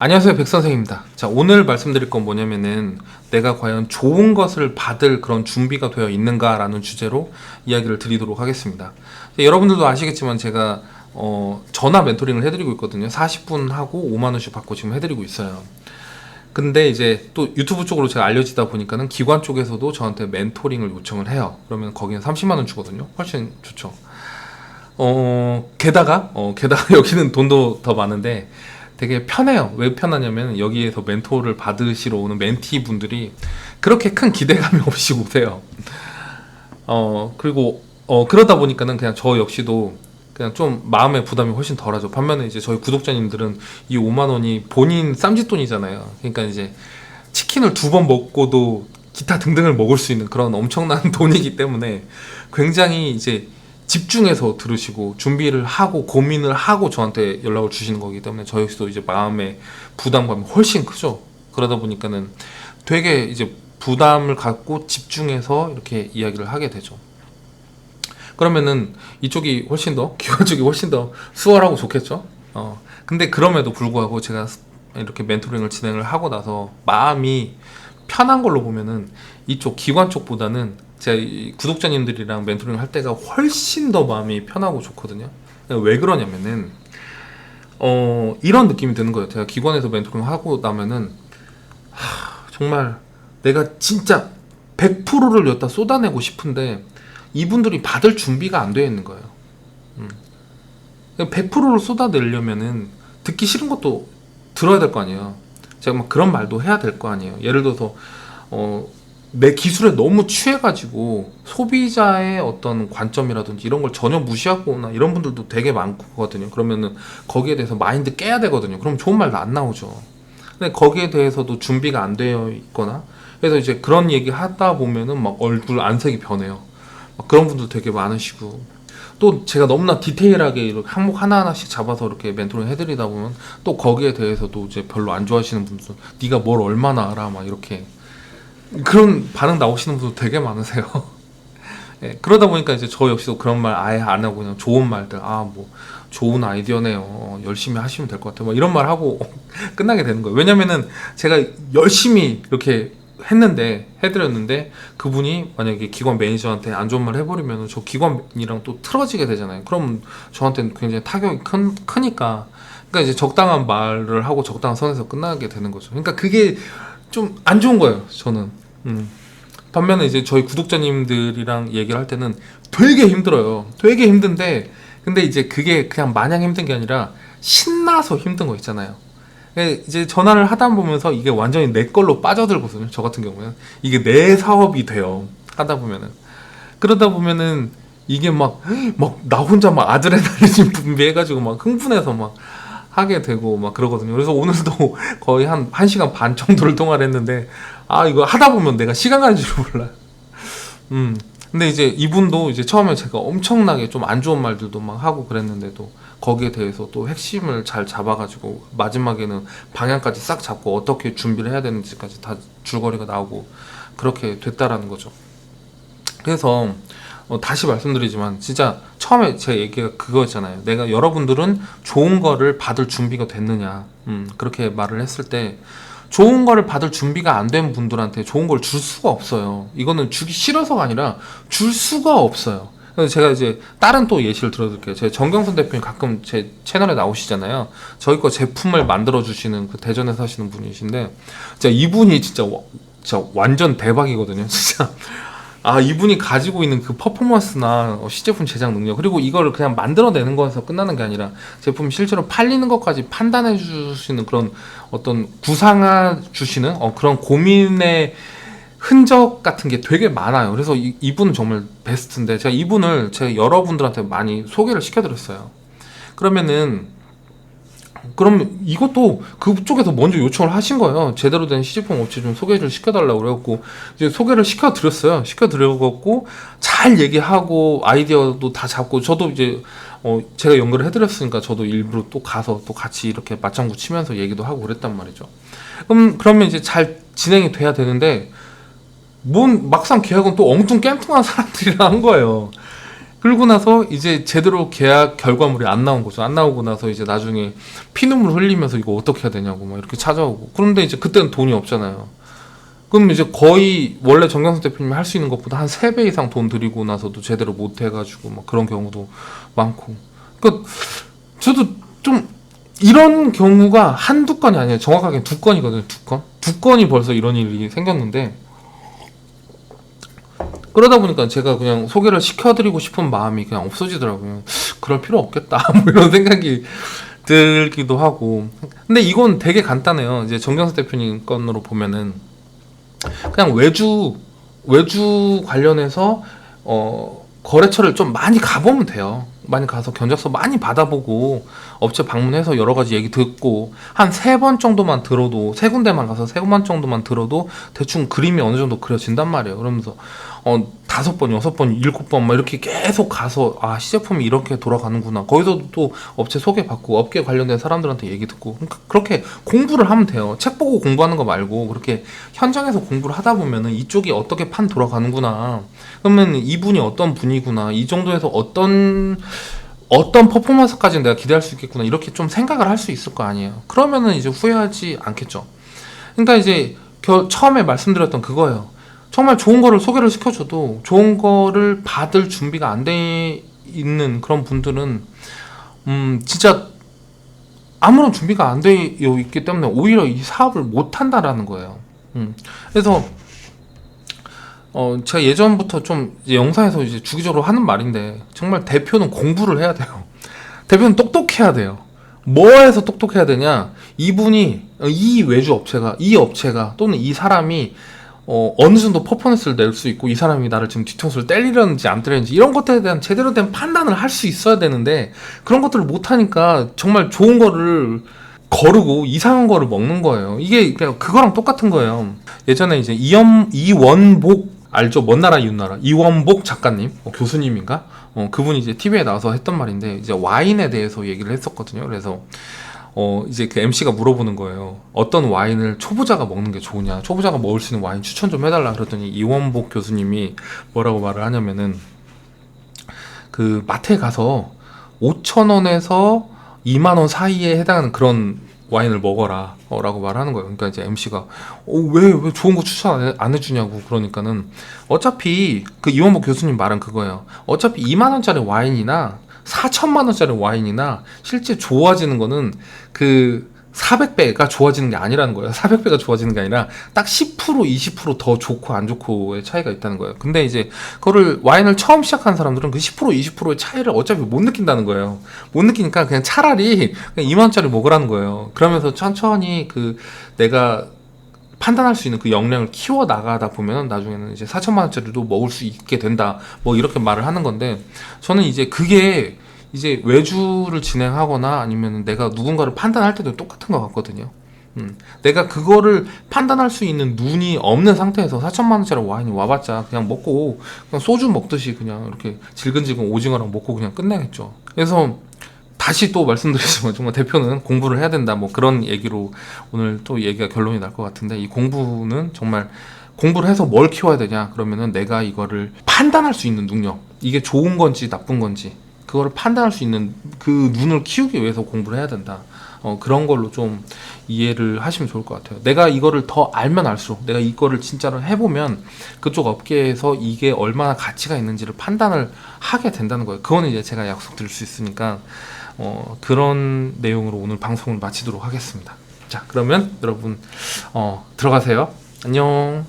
안녕하세요, 백선생입니다. 자, 오늘 말씀드릴 건 뭐냐면은 내가 과연 좋은 것을 받을 그런 준비가 되어 있는가라는 주제로 이야기를 드리도록 하겠습니다. 여러분들도 아시겠지만 제가 전화 멘토링을 해드리고 있거든요. 40분 하고 5만 원씩 받고 지금 해드리고 있어요. 근데 이제 또 유튜브 쪽으로 제가 알려지다 보니까는 기관 쪽에서도 저한테 멘토링을 요청을 해요. 그러면 거기는 30만 원 주거든요. 훨씬 좋죠. 게다가 여기는 돈도 더 많은데 되게 편해요. 왜 편하냐면 여기에서 멘토를 받으시러 오는 멘티 분들이 그렇게 큰 기대감이 없이 오세요. 그리고 그러다 보니까는 그냥 저 역시도 그냥 좀 마음의 부담이 훨씬 덜하죠. 반면에 이제 저희 구독자님들은 이 5만 원이 본인 쌈짓돈이잖아요. 그러니까 이제 치킨을 2번 먹고도 기타 등등을 먹을 수 있는 그런 엄청난 돈이기 때문에 굉장히 이제 집중해서 들으시고 준비를 하고 고민을 하고 저한테 연락을 주시는 거기 때문에 저 역시도 이제 마음의 부담감이 훨씬 크죠. 그러다 보니까는 되게 이제 부담을 갖고 집중해서 이렇게 이야기를 하게 되죠. 그러면은 이쪽이 훨씬 더 기관 쪽이 훨씬 더 수월하고 좋겠죠. 근데 그럼에도 불구하고 제가 이렇게 멘토링을 진행을 하고 나서 마음이 편한 걸로 보면은 이쪽 기관 쪽보다는 제가 이 구독자님들이랑 멘토링을 할 때가 훨씬 더 마음이 편하고 좋거든요. 왜 그러냐면은 이런 느낌이 드는 거예요. 제가 기관에서 멘토링 하고 나면은 정말 내가 진짜 100%를 여기다 쏟아내고 싶은데 이분들이 받을 준비가 안 되어 있는 거예요. 100%를 쏟아내려면은 듣기 싫은 것도 들어야 될 거 아니에요. 제가 막 그런 말도 해야 될 거 아니에요. 예를 들어서 내 기술에 너무 취해가지고 소비자의 어떤 관점이라든지 이런 걸 전혀 무시하거나 이런 분들도 되게 많거든요. 그러면은 거기에 대해서 마인드 깨야 되거든요. 그럼 좋은 말도 안 나오죠. 근데 거기에 대해서도 준비가 안 되어 있거나 그래서 이제 그런 얘기 하다 보면은 막 얼굴 안색이 변해요. 막 그런 분들 되게 많으시고 또 제가 너무나 디테일하게 이렇게 항목 하나하나씩 잡아서 이렇게 멘토링 해드리다 보면 또 거기에 대해서도 이제 별로 안 좋아하시는 분들 네가 뭘 얼마나 알아 막 이렇게 그런 반응 나오시는 분들 되게 많으세요. 예, 그러다 보니까 이제 저 역시도 그런 말 아예 안 하고 그냥 좋은 말들 뭐 좋은 아이디어네요. 열심히 하시면 될 것 같아요. 뭐 이런 말 하고 끝나게 되는 거예요. 왜냐면은 제가 열심히 이렇게 해드렸는데 그분이 만약에 기관 매니저한테 안 좋은 말 해버리면 저 기관이랑 또 틀어지게 되잖아요. 그럼 저한테는 굉장히 타격이 크니까 그러니까 이제 적당한 말을 하고 적당한 선에서 끝나게 되는 거죠. 그러니까 그게 좀 안 좋은 거예요. 저는. 반면에 이제 저희 구독자님들이랑 얘기를 할 때는 되게 힘들어요. 되게 힘든데 근데 이제 그게 그냥 마냥 힘든 게 아니라 신나서 힘든 거 있잖아요. 이제 전화를 하다 보면서 이게 완전히 내 걸로 빠져들거든요. 저 같은 경우는 이게 내 사업이 돼요. 하다 보면은 그러다 보면은 이게 막 나 혼자 막 아드레날린 분비해가지고 막 흥분해서 막 하게 되고 막 그러거든요. 그래서 오늘도 거의 한 1시간 반 정도를 통화를 했는데 이거 하다 보면 내가 시간 가는 줄 몰라요. 근데 이제 이분도 이제 처음에 제가 엄청나게 좀 안 좋은 말들도 막 하고 그랬는데도 거기에 대해서 또 핵심을 잘 잡아가지고 마지막에는 방향까지 싹 잡고 어떻게 준비를 해야 되는지까지 다 줄거리가 나오고 그렇게 됐다라는 거죠. 그래서 다시 말씀드리지만 진짜 처음에 제 얘기가 그거였잖아요. 내가 여러분들은 좋은 거를 받을 준비가 됐느냐 그렇게 말을 했을 때 좋은 거를 받을 준비가 안 된 분들한테 좋은 걸 줄 수가 없어요. 이거는 주기 싫어서가 아니라 줄 수가 없어요. 그래서 제가 이제 다른 또 예시를 들어드릴게요. 제 정경선 대표님 가끔 제 채널에 나오시잖아요. 저희 거 제품을 만들어 주시는 그 대전에 사시는 분이신데 진짜 이분이 진짜 완전 대박이거든요. 진짜 이분이 가지고 있는 그 퍼포먼스나 시제품 제작 능력 그리고 이걸 그냥 만들어내는 거에서 끝나는 게 아니라 제품 실제로 팔리는 것까지 판단해 주시는 그런 어떤 구상해 주시는 그런 고민의 흔적 같은 게 되게 많아요. 그래서 이분은 정말 베스트인데 제가 이분을 제가 여러분들한테 많이 소개를 시켜드렸어요. 그럼 이것도 그쪽에서 먼저 요청을 하신 거예요. 제대로 된 시제품 업체 좀 소개를 시켜달라고 그래갖고 이제 소개를 시켜드렸어요. 시켜드려갖고 잘 얘기하고 아이디어도 다 잡고 저도 이제 제가 연결을 해드렸으니까 저도 일부러 또 가서 또 같이 이렇게 맞장구 치면서 얘기도 하고 그랬단 말이죠. 그러면 이제 잘 진행이 돼야 되는데 막상 계약은 또 엉뚱 깽뚱한 사람들이랑 한 거예요. 그러고 나서 이제 제대로 계약 결과물이 안 나온 거죠. 안 나오고 나서 이제 나중에 피눈물 흘리면서 이거 어떻게 해야 되냐고 막 이렇게 찾아오고. 그런데 이제 그때는 돈이 없잖아요. 그럼 이제 거의 원래 정경석 대표님이 할 수 있는 것보다 한 3배 이상 돈 들이고 나서도 제대로 못 해가지고 막 그런 경우도 많고. 그러니까 저도 좀 이런 경우가 한두 건이 아니에요. 정확하게 2건이거든요. 2건. 2건이 벌써 이런 일이 생겼는데, 그러다 보니까 제가 그냥 소개를 시켜드리고 싶은 마음이 그냥 없어지더라고요. 그럴 필요 없겠다. 뭐 이런 생각이 들기도 하고. 근데 이건 되게 간단해요. 이제 정경석 대표님 건으로 보면은 그냥 외주 관련해서 거래처를 좀 많이 가보면 돼요. 많이 가서 견적서 많이 받아보고 업체 방문해서 여러 가지 얘기 듣고 한 3번 정도만 들어도, 3군데만 가서 3번 정도만 들어도 대충 그림이 어느 정도 그려진단 말이에요. 그러면서 5번, 6번, 7번 막 이렇게 계속 가서 아, 시제품이 이렇게 돌아가는구나. 거기서도 또 업체 소개받고 업계 관련된 사람들한테 얘기 듣고, 그러니까 그렇게 공부를 하면 돼요. 책 보고 공부하는 거 말고 그렇게 현장에서 공부를 하다 보면은 이쪽이 어떻게 판 돌아가는구나. 그러면 이분이 어떤 분이구나. 이 정도에서 어떤 퍼포먼스까지 내가 기대할 수 있겠구나. 이렇게 좀 생각을 할 수 있을 거 아니에요. 그러면은 이제 후회하지 않겠죠. 그러니까 이제 처음에 말씀드렸던 그거예요. 정말 좋은 거를 소개를 시켜줘도 좋은 거를 받을 준비가 안 돼 있는 그런 분들은 진짜 아무런 준비가 안 되어 있기 때문에 오히려 이 사업을 못 한다라는 거예요. 그래서 제가 예전부터 좀 이제 영상에서 이제 주기적으로 하는 말인데, 정말 대표는 공부를 해야 돼요. 대표는 똑똑해야 돼요. 뭐해서 똑똑해야 되냐? 이분이 이 외주 업체가, 이 업체가 또는 이 사람이 어느 정도 퍼포먼스를 낼 수 있고, 이 사람이 나를 지금 뒤통수를 때리려는지 안 때리는지 이런 것들에 대한 제대로 된 판단을 할 수 있어야 되는데, 그런 것들을 못 하니까 정말 좋은 거를 거르고 이상한 거를 먹는 거예요. 이게 그냥 그거랑 똑같은 거예요. 예전에 이제 이원복 알죠? 먼 나라 이웃 나라 이원복 작가님, 교수님인가? 그분이 이제 TV에 나와서 했던 말인데, 이제 와인에 대해서 얘기를 했었거든요. 그래서 이제 그 MC가 물어보는 거예요. 어떤 와인을 초보자가 먹는 게 좋으냐, 초보자가 먹을 수 있는 와인 추천 좀 해달라. 그랬더니 이원복 교수님이 뭐라고 말을 하냐면은, 그 마트에 가서 5,000원에서 2만원 사이에 해당하는 그런 와인을 먹어라 라고 말하는 거예요. 그러니까 이제 MC가 왜 좋은 거 추천 안 해주냐고. 그러니까는 어차피 그 이원복 교수님 말은 그거예요. 어차피 2만원짜리 와인이나 4천만원짜리 와인이나 실제 좋아지는 거는 그 400배가 좋아지는 게 아니라는 거예요. 400배가 좋아지는 게 아니라 딱 10% 20%더 좋고 안 좋고의 차이가 있다는 거예요. 근데 이제 그거를 와인을 처음 시작하는 사람들은 그 10% 20%의 차이를 어차피 못 느낀다는 거예요. 못 느끼니까 그냥 차라리 그냥 2만원짜리 먹으라는 거예요. 그러면서 천천히 그 내가 판단할 수 있는 그 역량을 키워 나가다 보면 나중에는 이제 4천만원짜리도 먹을 수 있게 된다. 뭐 이렇게 말을 하는 건데, 저는 이제 그게 이제 외주를 진행하거나 아니면 내가 누군가를 판단할 때도 똑같은 것 같거든요. 내가 그거를 판단할 수 있는 눈이 없는 상태에서 4천만원짜리 와인이 와봤자 그냥 먹고, 그냥 소주 먹듯이 그냥 이렇게 질근질근 오징어랑 먹고 그냥 끝내겠죠. 그래서 다시 또 말씀드리지만 정말 대표는 공부를 해야 된다, 뭐 그런 얘기로 오늘 또 얘기가 결론이 날 것 같은데, 이 공부는 정말 공부를 해서 뭘 키워야 되냐 그러면은 내가 이거를 판단할 수 있는 능력, 이게 좋은 건지 나쁜 건지 그거를 판단할 수 있는 그 눈을 키우기 위해서 공부를 해야 된다. 그런 걸로 좀 이해를 하시면 좋을 것 같아요. 내가 이거를 더 알면 알수록, 내가 이거를 진짜로 해보면 그쪽 업계에서 이게 얼마나 가치가 있는지를 판단을 하게 된다는 거예요. 그거는 이제 제가 약속드릴 수 있으니까 그런 내용으로 오늘 방송을 마치도록 하겠습니다. 자, 그러면 여러분 들어가세요. 안녕.